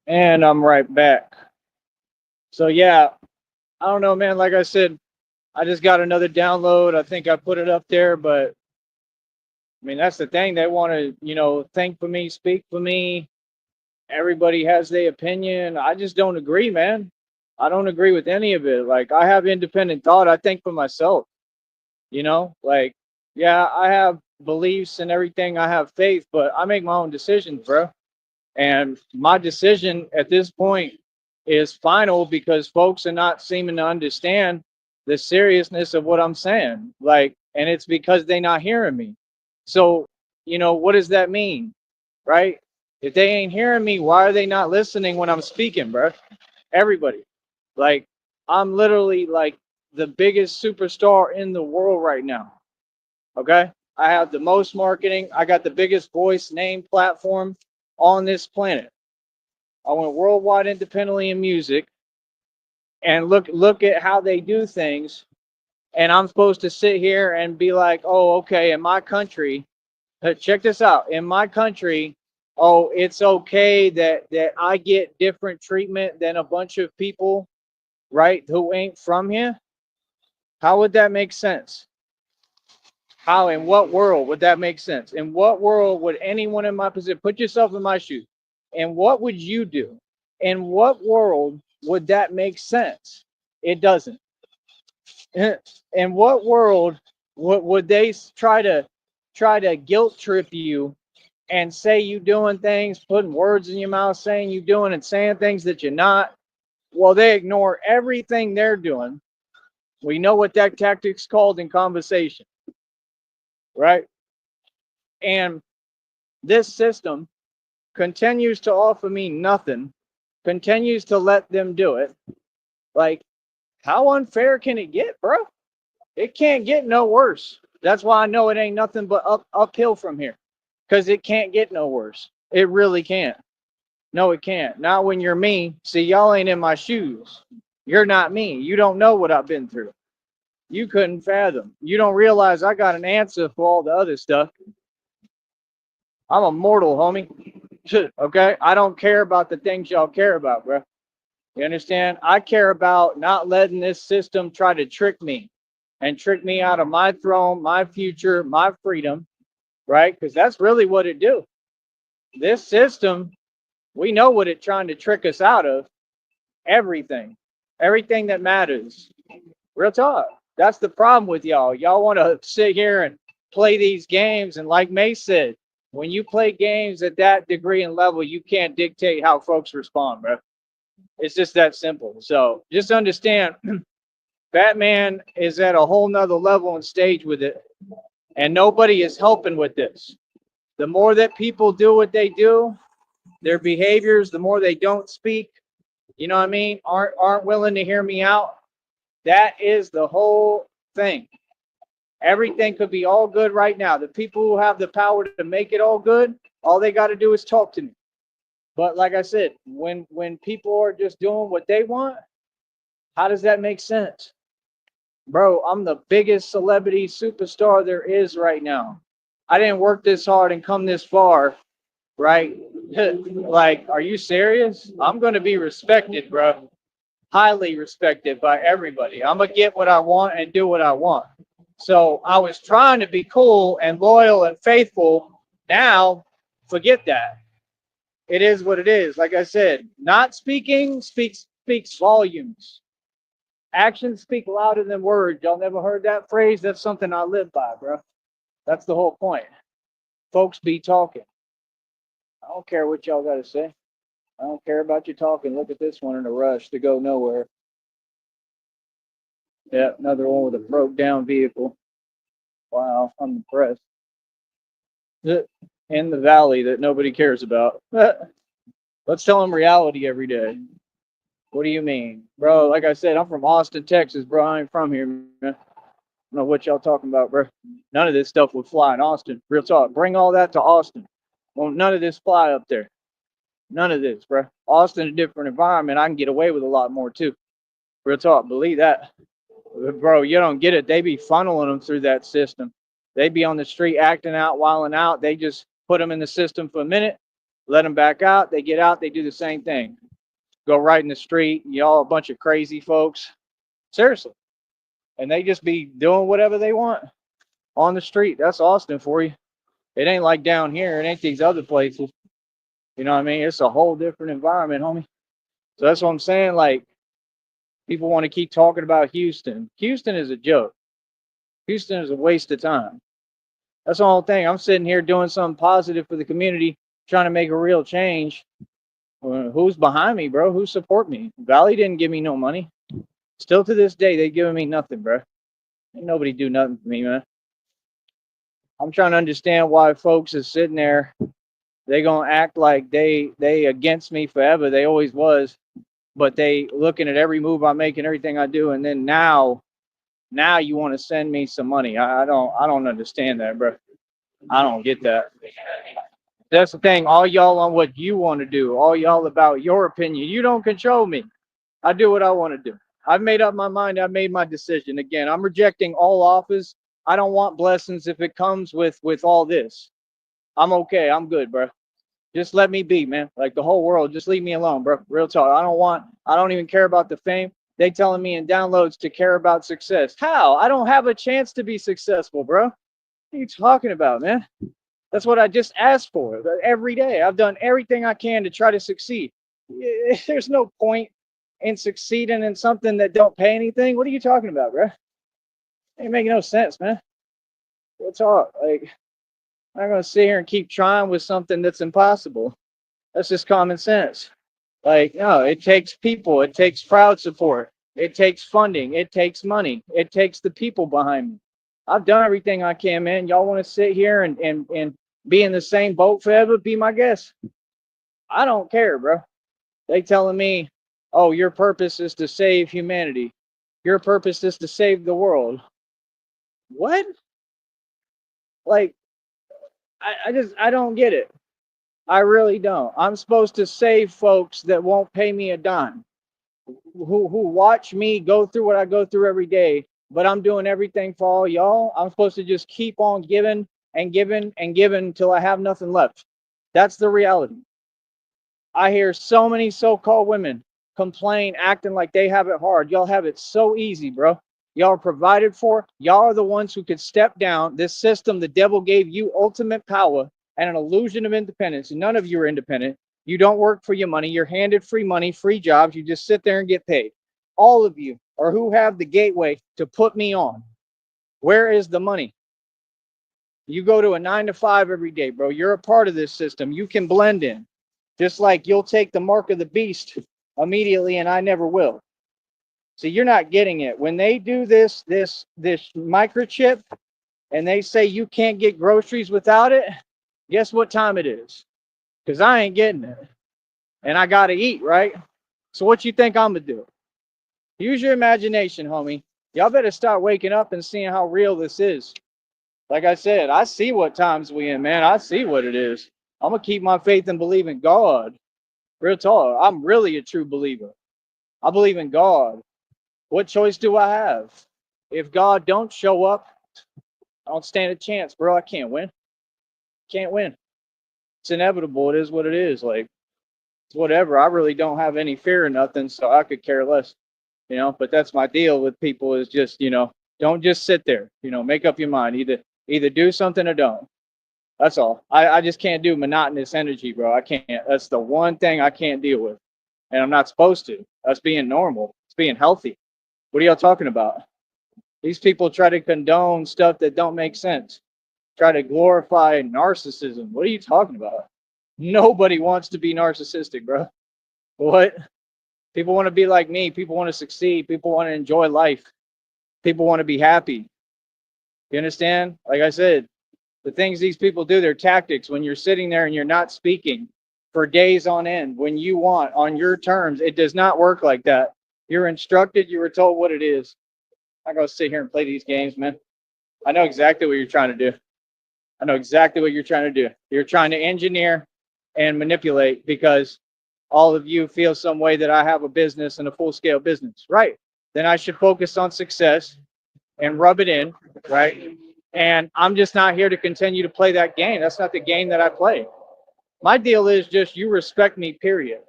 And I'm right back. So yeah, I don't know, man. Like I said, I just got another download. I think I put it up there, but I mean that's the thing. They want to, think for me, speak for me. Everybody has their opinion. I just don't agree, man. I don't agree with any of it. Like I have independent thought. I think for myself. Like yeah, I have beliefs and everything. I have faith, but I make my own decisions, bro. And my decision at this point is final because folks are not seeming to understand the seriousness of what I'm saying. Like, and it's because they're not hearing me. So, what does that mean? Right? If they ain't hearing me, why are they not listening when I'm speaking, bro? Everybody. Like, I'm literally like the biggest superstar in the world right now. Okay. I have the most marketing. I got the biggest voice name platform on this planet. I went worldwide independently in music, and look at how they do things. And I'm supposed to sit here and be like, oh, okay, in my country, check this out. In my country, oh, it's okay that I get different treatment than a bunch of people, right, who ain't from here. How would that make sense? How, in what world would that make sense? In what world would anyone in my position, put yourself in my shoes, and what would you do? In what world would that make sense? It doesn't. In what world would they try to guilt trip you and say you doing things, putting words in your mouth, saying you doing and saying things that you're not? Well, they ignore everything they're doing. We know what that tactic's called in conversation, right? And this system continues to offer me nothing, continues to let them do it. Like, how unfair can it get, bro? It can't get no worse. That's why I know it ain't nothing but uphill from here, because it can't get no worse. It really can't. No, it can't. Not when you're me. See, y'all ain't in my shoes. You're not me. You don't know what I've been through. You couldn't fathom. You don't realize I got an answer for all the other stuff. I'm a mortal, homie. Okay? I don't care about the things y'all care about, bro. You understand? I care about not letting this system try to trick me and trick me out of my throne, my future, my freedom, right? Because that's really what it do. This system, we know what it's trying to trick us out of. Everything, everything that matters. Real talk. That's the problem with y'all. Y'all want to sit here and play these games, and like May said, when you play games at that degree and level, you can't dictate how folks respond, bro. It's just that simple. So just understand, Batman is at a whole nother level and stage with it, and nobody is helping with this. The more that people do what they do, their behaviors, the more they don't speak, you know what I mean, aren't willing to hear me out. That is the whole thing. Everything could be all good right now. The people who have the power to make it all good, all they got to do is talk to me. But like I said, when people are just doing what they want, how does that make sense? Bro, I'm the biggest celebrity superstar there is right now. I didn't work this hard and come this far, right? Like, are you serious? I'm going to be respected, bro. Highly respected by everybody. I'm going to get what I want and do what I want. So I was trying to be cool and loyal and faithful. Now, forget that. It is what it is. Like I said, not speaking speaks volumes. Actions speak louder than words. Y'all never heard that phrase? That's something I live by, bro. That's the whole point. Folks be talking. I don't care what y'all got to say. I don't care about you talking. Look at this one in a rush to go nowhere. Yeah, another one with a broke down vehicle. Wow, I'm impressed. In the valley that nobody cares about. Let's tell them reality every day. What do you mean? Bro, like I said, I'm from Austin, Texas, bro. I ain't from here, man. I don't know what y'all talking about, bro. None of this stuff would fly in Austin. Real talk. Bring all that to Austin. Well, none of this fly up there. None of this, bro. Austin, a different environment. I can get away with a lot more too. Real talk. Believe that. Bro, you don't get it. They be funneling them through that system. They be on the street acting out, wilding out. They just put them in the system for a minute. Let them back out. They get out. They do the same thing. Go right in the street. Y'all a bunch of crazy folks. Seriously. And they just be doing whatever they want on the street. That's Austin for you. It ain't like down here. It ain't these other places. You know what I mean? It's a whole different environment, homie. So that's what I'm saying. Like, people want to keep talking about Houston. Houston is a joke. Houston is a waste of time. That's the whole thing. I'm sitting here doing something positive for the community, trying to make a real change. Who's behind me, bro? Who support me? Valley didn't give me no money. Still to this day, they giving me nothing, bro. Ain't nobody do nothing for me, man. I'm trying to understand why folks is sitting there. They gonna act like they against me forever. They always was, but they looking at every move I make and everything I do, and then now you want to send me some money. I don't understand that, bro. I don't get that. That's the thing. All y'all on what you want to do. All y'all about your opinion. You don't control me. I do what I want to do. I've made up my mind. I've made my decision. Again, I'm rejecting all offers. I don't want blessings if it comes with all this. I'm okay. I'm good, bro. Just let me be, man. Like the whole world, just leave me alone, bro. Real talk. I don't even care about the fame. They telling me in downloads to care about success. How? I don't have a chance to be successful, bro. What are you talking about, man? That's what I just asked for every day. I've done everything I can to try to succeed. There's no point in succeeding in something that don't pay anything. What are you talking about, bro? Ain't making no sense, man. What's all like? I'm not gonna sit here and keep trying with something that's impossible. That's just common sense. Like, no, it takes people, it takes crowd support, it takes funding, it takes money, it takes the people behind me. I've done everything I can, man. Y'all want to sit here and be in the same boat forever? Be my guest. I don't care, bro. They telling me, oh, your purpose is to save humanity. Your purpose is to save the world. What? Like, I don't get it. I really don't. I'm supposed to save folks that won't pay me a dime, who watch me go through what I go through every day, but I'm doing everything for all y'all. I'm supposed to just keep on giving and giving and giving until I have nothing left. That's the reality. I hear so many so-called women complain, acting like they have it hard. Y'all have it so easy, bro. Y'all are provided for. Y'all are the ones who could step down. This system, the devil gave you ultimate power and an illusion of independence. None of you are independent. You don't work for your money. You're handed free money, free jobs. You just sit there and get paid. All of you are who have the gateway to put me on. Where is the money? You go to a 9 to 5 every day, bro. You're a part of this system. You can blend in. Just like you'll take the mark of the beast immediately, and I never will. So you're not getting it. When they do this microchip and they say you can't get groceries without it, guess what time it is? Because I ain't getting it. And I gotta eat, right? So what you think I'm gonna do? Use your imagination, homie. Y'all better start waking up and seeing how real this is. Like I said, I see what times we in, man. I see what it is. I'm gonna keep my faith and believe in God. Real talk. I'm really a true believer. I believe in God. What choice do I have? If God don't show up, I don't stand a chance, bro. I can't win. Can't win. It's inevitable. It is what it is. Like, it's whatever. I really don't have any fear of nothing, so I could care less. But that's my deal with people is just, don't just sit there. Make up your mind. Either do something or don't. That's all. I just can't do monotonous energy, bro. I can't. That's the one thing I can't deal with. And I'm not supposed to. That's being normal. It's being healthy. What are y'all talking about? These people try to condone stuff that don't make sense. Try to glorify narcissism. What are you talking about? Nobody wants to be narcissistic, bro. What? People want to be like me. People want to succeed. People want to enjoy life. People want to be happy. You understand? Like I said, the things these people do, their tactics, when you're sitting there and you're not speaking for days on end, when you want, on your terms, it does not work like that. You're instructed. You were told what it is. I'm not going to sit here and play these games, man. I know exactly what you're trying to do. I know exactly what you're trying to do. You're trying to engineer and manipulate because all of you feel some way that I have a business and a full-scale business. Right. Then I should focus on success and rub it in, right? And I'm just not here to continue to play that game. That's not the game that I play. My deal is just you respect me, period.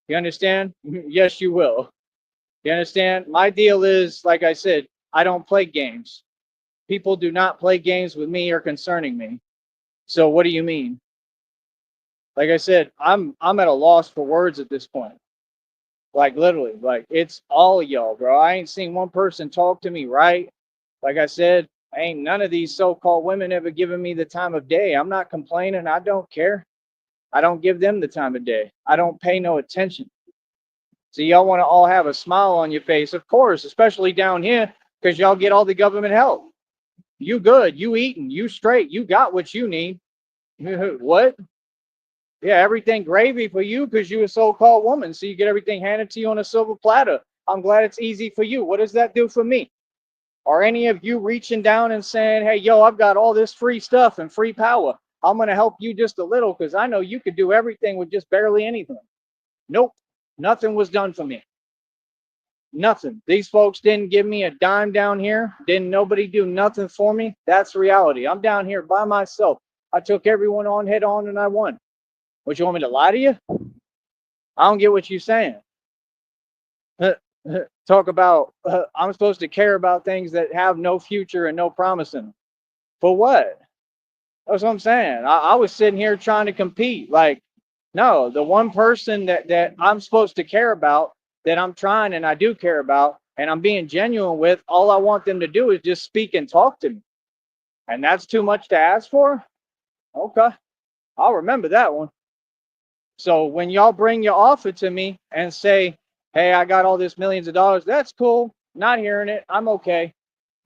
You understand? Yes, you will. You understand? My deal is, like I said, I don't play games. People do not play games with me or concerning me. So what do you mean? Like I said, I'm at a loss for words at this point. Like literally, like it's all of y'all, bro. I ain't seen one person talk to me right. Like I said, ain't none of these so-called women ever given me the time of day. I'm not complaining. I don't care. I don't give them the time of day. I don't pay no attention. So y'all want to all have a smile on your face, of course, especially down here, because y'all get all the government help. You good, you eating, you straight, you got what you need. What? Yeah, everything gravy for you because you a so-called woman. So you get everything handed to you on a silver platter. I'm glad it's easy for you. What does that do for me? Are any of you reaching down and saying, hey, yo, I've got all this free stuff and free power. I'm going to help you just a little because I know you could do everything with just barely anything. Nope. Nothing was done for me. Nothing. These folks didn't give me a dime down here. Didn't nobody do nothing for me. That's reality. I'm down here by myself. I took everyone on head on and I won. What, you want me to lie to you? I don't get what you're saying. Talk about I'm supposed to care about things that have no future and no promise in them. For what? That's what I'm saying. I was sitting here trying to compete. Like, no, the one person that I'm supposed to care about, that I'm trying and I do care about, and I'm being genuine with, all I want them to do is just speak and talk to me. And that's too much to ask for? Okay. I'll remember that one. So when y'all bring your offer to me and say, hey, I got all this millions of dollars, that's cool. Not hearing it. I'm okay.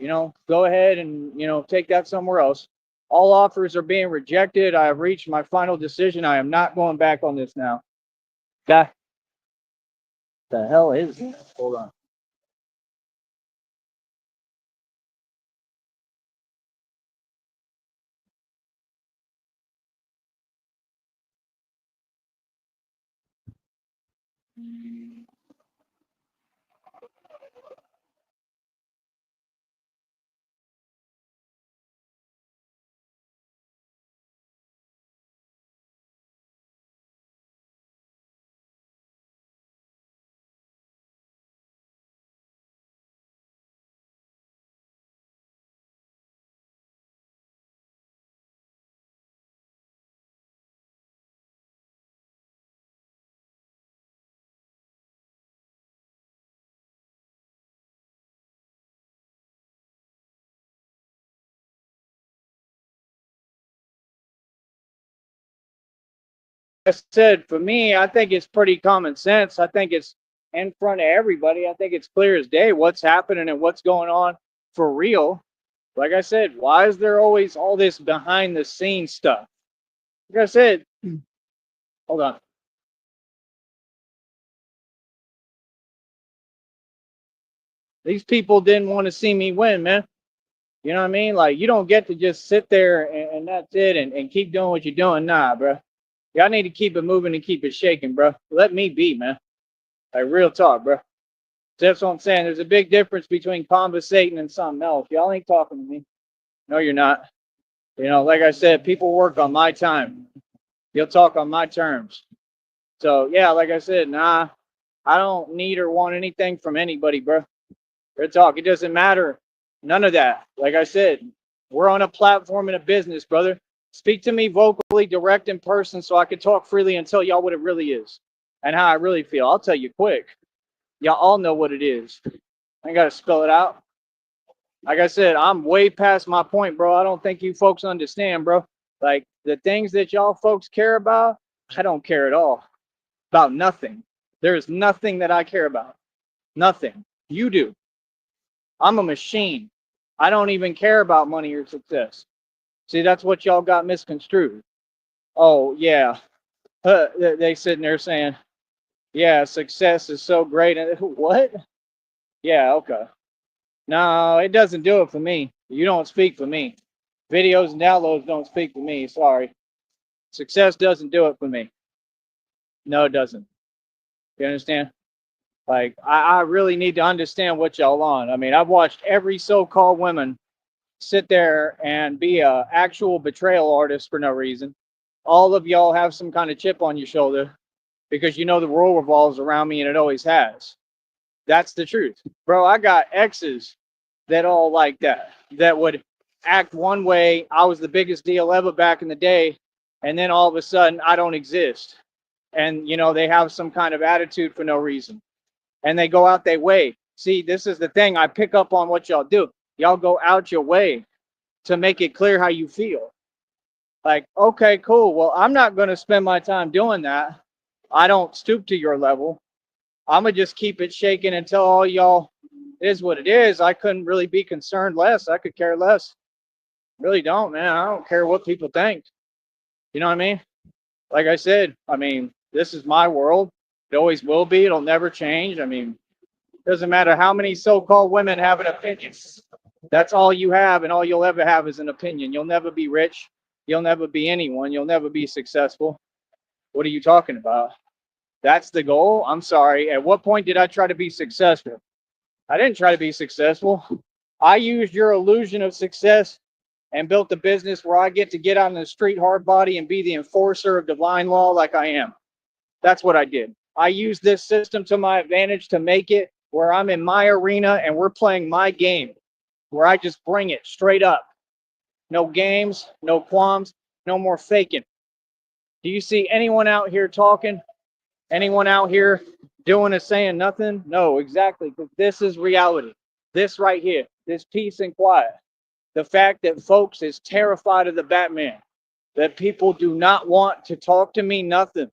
Go ahead and, take that somewhere else. All offers are being rejected. I have reached my final decision. I am not going back on this now. Guy, the hell is it? Hold on. I said, for me, I think it's pretty common sense. I think it's in front of everybody. I think it's clear as day what's happening and what's going on for real. Like I said, why is there always all this behind the scenes stuff? Like I said, hold on. These people didn't want to see me win, man. You know what I mean? Like, you don't get to just sit there and that's it and keep doing what you're doing. Nah, bro. Y'all need to keep it moving and keep it shaking, bro. Let me be, man. Like, real talk, bro. That's what I'm saying. There's a big difference between conversating and something else. Y'all ain't talking to me. No, you're not. Like I said, people work on my time. You'll talk on my terms. So, yeah, like I said, nah, I don't need or want anything from anybody, bro. Real talk. It doesn't matter. None of that. Like I said, we're on a platform in a business, brother. Speak to me vocally, direct in person, so I can talk freely and tell y'all what it really is and how I really feel. I'll tell you quick. Y'all all know what it is. I ain't got to spell it out. Like I said, I'm way past my point, bro. I don't think you folks understand, bro. Like the things that y'all folks care about, I don't care at all. About nothing. There is nothing that I care about. Nothing. You do. I'm a machine. I don't even care about money or success. See, that's what y'all got misconstrued. Oh, yeah. They sitting there saying, yeah, success is so great. And what? Yeah, okay. No, it doesn't do it for me. You don't speak for me. Videos and downloads don't speak for me. Sorry. Success doesn't do it for me. No, it doesn't. You understand? Like, I really need to understand what y'all on. I mean, I've watched every so-called woman sit there and be a actual betrayal artist for no reason. all of y'all have some kind of chip on your shoulder because you know the world revolves around me and it always has. That's the truth. Bro, I got exes that all like that, that would act one way. I was the biggest deal ever back in the day. And then all of a sudden, I don't exist. And, you know, they have some kind of attitude for no reason. And they go out their way. See, this is the thing. I pick up on what y'all do. Y'all go out your way to make it clear how you feel. Like, okay, cool. Well, I'm not going to spend my time doing that. I don't stoop to your level. I'm going to just keep it shaking until all y'all is what it is. I couldn't really be concerned less. I could care less. Really don't, man. I don't care what people think. You know what I mean? Like I said, I mean, this is my world. It always will be. It'll never change. I mean, it doesn't matter how many so-called women have an opinion. That's all you have, and all you'll ever have is an opinion. You'll never be rich. You'll never be anyone. You'll never be successful. What are you talking about? That's the goal? I'm sorry. At what point did I try to be successful? I didn't try to be successful. I used your illusion of success and built a business where I get to get on the street hard body and be the enforcer of divine law like I am. That's what I did. I used this system to my advantage to make it where I'm in my arena and we're playing my game, where I just bring it straight up. No games, no qualms, no more faking. Do you see anyone out here talking? Anyone out here doing or saying nothing? No, exactly. Because this is reality. This right here, this peace and quiet. The fact that folks is terrified of the Batman. That people do not want to talk to me, nothing.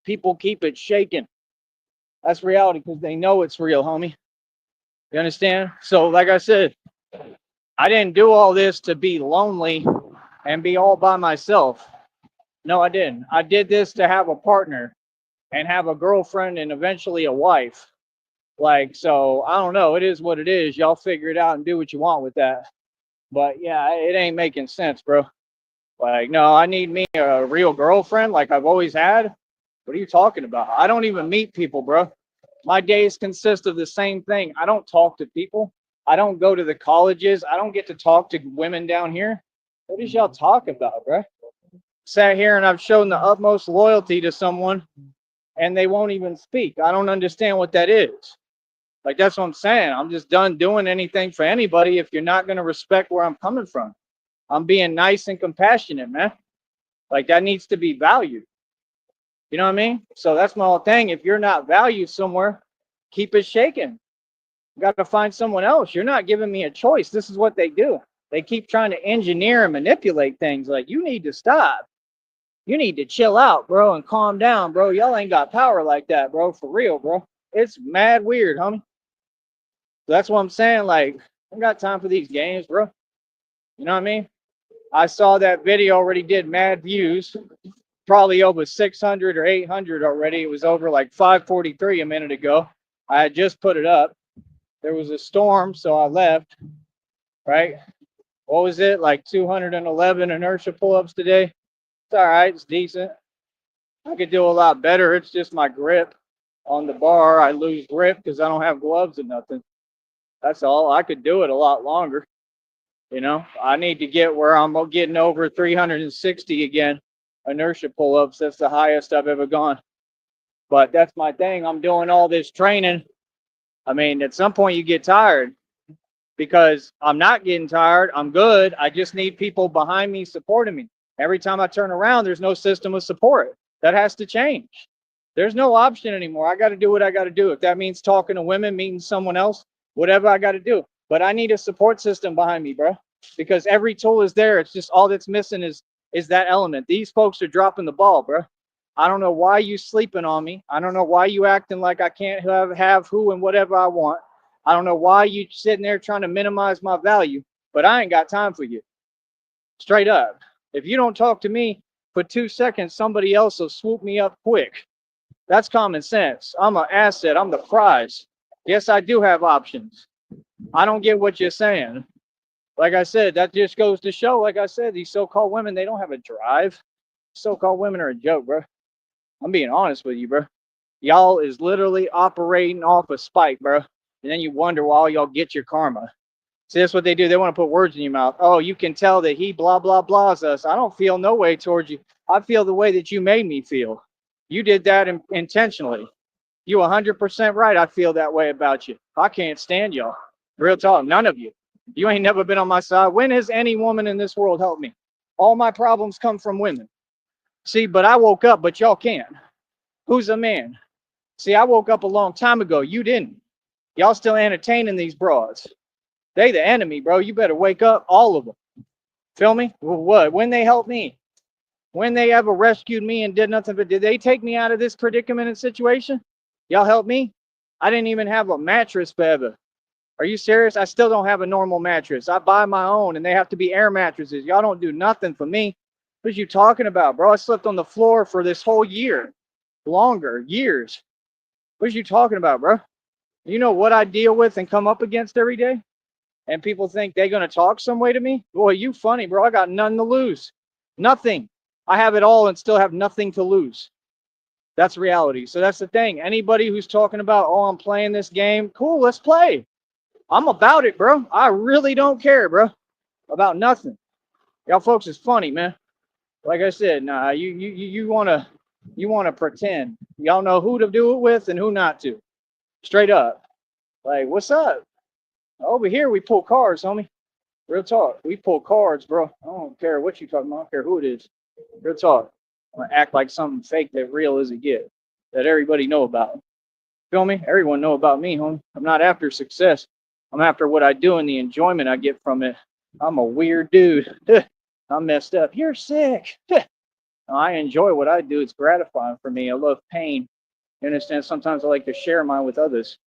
People keep it shaking. That's reality because they know it's real, homie. You understand? So, like I said, I didn't do all this to be lonely and be all by myself. No, I didn't. I did this to have a partner and have a girlfriend and eventually a wife. Like, so I don't know. It is what it is. Y'all figure it out and do what you want with that. But yeah, it ain't making sense, bro. Like, no, I need me a real girlfriend like I've always had. What are you talking about? I don't even meet people, bro. My days consist of the same thing. I don't talk to people. I don't go to the colleges. I don't get to talk to women down here. What is y'all talking about, bro? Sat here and I've shown the utmost loyalty to someone and they won't even speak. I don't understand what that is. Like, that's what I'm saying. I'm just done doing anything for anybody if you're not going to respect where I'm coming from. I'm being nice and compassionate, man. Like, that needs to be valued. You know what I mean? So that's my whole thing. If you're not valued somewhere, keep it shaking. You got to find someone else. You're not giving me a choice. This is what they do. They keep trying to engineer and manipulate things. Like, you need to stop. You need to chill out, bro, and calm down, bro. Y'all ain't got power like that, bro. For real, bro. It's mad weird, homie. So that's what I'm saying. Like, I got time for these games, bro. You know what I mean? I saw that video already did mad views. Probably over 600 or 800 already. It was over like 543 a minute ago. I had just put it up. There was a storm, so I left, right? What was it? Like 211 inertia pull-ups today. It's all right. It's decent. I could do a lot better. It's just my grip on the bar. I lose grip because I don't have gloves or nothing. That's all. I could do it a lot longer. You know, I need to get where I'm getting over 360 again. Inertia pull-ups. That's the highest I've ever gone. But that's my thing. I'm doing all this training. I mean, at some point you get tired because I'm not getting tired. I'm good. I just need people behind me supporting me. Every time I turn around, there's no system of support. That has to change. There's no option anymore. I got to do what I got to do. If that means talking to women, meeting someone else, whatever I got to do. But I need a support system behind me, bro, because every tool is there. It's just all that's missing is that element. These folks are dropping the ball, bro. I don't know why you sleeping on me. I don't know why you acting like I can't have who and whatever I want. I don't know why you sitting there trying to minimize my value, but I ain't got time for you. Straight up. If you don't talk to me for 2 seconds, somebody else will swoop me up quick. That's common sense. I'm an asset. I'm the prize. Yes, I do have options. I don't get what you're saying. Like I said, that just goes to show, like I said, these so-called women, they don't have a drive. So-called women are a joke, bro. I'm being honest with you, bro. Y'all is literally operating off a spike, bro. And then you wonder why y'all get your karma. See, that's what they do. They want to put words in your mouth. Oh, you can tell that he blah, blah, blahs us. I don't feel no way towards you. I feel the way that you made me feel. You did that intentionally. You 100% right. I feel that way about you. I can't stand y'all. Real talk. None of you. You ain't never been on my side. When has any woman in this world helped me? All my problems come from women. See, but I woke up, but y'all can't. Who's a man? See, I woke up a long time ago. You didn't. Y'all still entertaining these broads. They the enemy, bro. You better wake up, all of them. Feel me? What? When they helped me? When they ever rescued me and did nothing but did they take me out of this predicament and situation? Y'all help me? I didn't even have a mattress forever. Are you serious? I still don't have a normal mattress. I buy my own and they have to be air mattresses. Y'all don't do nothing for me. What are you talking about, bro? I slept on the floor for this whole year. Longer, years. What are you talking about, bro? You know what I deal with and come up against every day? And people think they're going to talk some way to me? Boy, you funny, bro. I got nothing to lose. Nothing. I have it all and still have nothing to lose. That's reality. So that's the thing. Anybody who's talking about, oh, I'm playing this game, cool, let's play. I'm about it, bro. I really don't care, bro, about nothing. Y'all folks is funny, man. Like I said, nah, you wanna pretend. Y'all know who to do it with and who not to. Straight up. Like, what's up? Over here we pull cards, homie. Real talk. We pull cards, bro. I don't care what you talking about. I don't care who it is. Real talk. I'm gonna act like something fake that real as it get. That everybody know about. Feel me? Everyone know about me, homie. I'm not after success. I'm after what I do and the enjoyment I get from it. I'm a weird dude. I'm messed up. You're sick. I enjoy what I do. It's gratifying for me. I love pain. You understand? Sometimes I like to share mine with others.